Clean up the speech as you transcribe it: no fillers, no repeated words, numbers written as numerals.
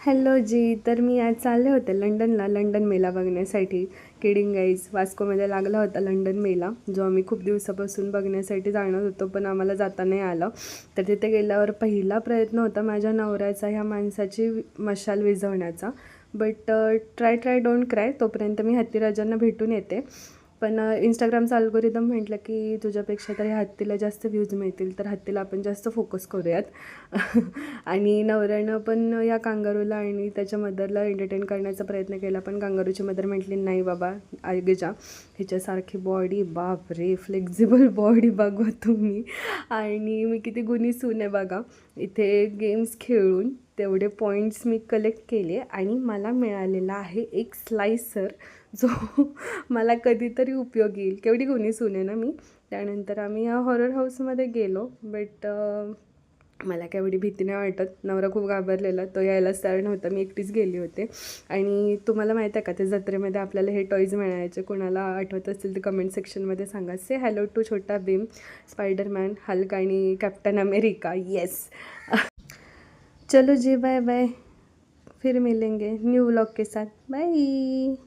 Hello जी. तर मी आज चालले होते लंडनला, लंडन मेला बघण्यासाठी. किडिंग गाईज, वास्कोमध्ये लागला होता लंडन मेला, जो आम्ही खूप दिवसापासून बघण्यासाठी जाणार होतो, पण आम्हाला जाता नाही आलं. तर तिथे गेल्यावर पहिला प्रयत्न होता माझ्या नवऱ्याचा ह्या माणसाची मशाल विझवण्याचा. But try don't cry. तोपर्यंत मी हत्तीराजांना भेटून येते. पण इंस्टाग्रामचा अल्गोरिदम म्हटलं की तुझ्यापेक्षा तर ह्या हत्तीला जास्त व्ह्यूज मिळतील, तर हत्तीला आपण जास्त फोकस करूयात. आणि नवऱ्यानं पण या कांगारूला आणि त्याच्या मदरला एंटरटेन करण्याचा प्रयत्न केला, पण कांगारूची मदर म्हटली नाही बाबा आगे जा, ह्याच्यासारखी बॉडी, बाप रे, फ्लेक्झिबल बॉडी बघा तुम्ही. आणि मी किती गुणी सून आहे बघा. इथे गेम्स खेळून तेवढे पॉईंट्स मी कलेक्ट केले आणि मला मिळालेला आहे एक स्लायसर, जो मला कधीतरी उपयोगी येईल. केवढी गुणी सून आहे ना मी. त्यानंतर आम्ही या हॉरर हाऊसमध्ये गेलो. बट मला काय एवढी भीती नाही वाटत. नवरा खूप घाबरलेला, तो यायलाच तयार नव्हता. मी एकटीच गेली होते. आणि तुम्हाला माहीत आहे का, ते जत्रेमध्ये आपल्याला हे टॉईज मिळायचे. कोणाला आठवत असतील तर कमेंट सेक्शनमध्ये सांगा. से हॅलो टू छोटा भीम, स्पायडरमॅन, हल्क आणि कॅप्टन अमेरिका. येस. चलो जी, बाय बाय. फिर मिलेंगे न्यू व्लॉग के साथ. बाय.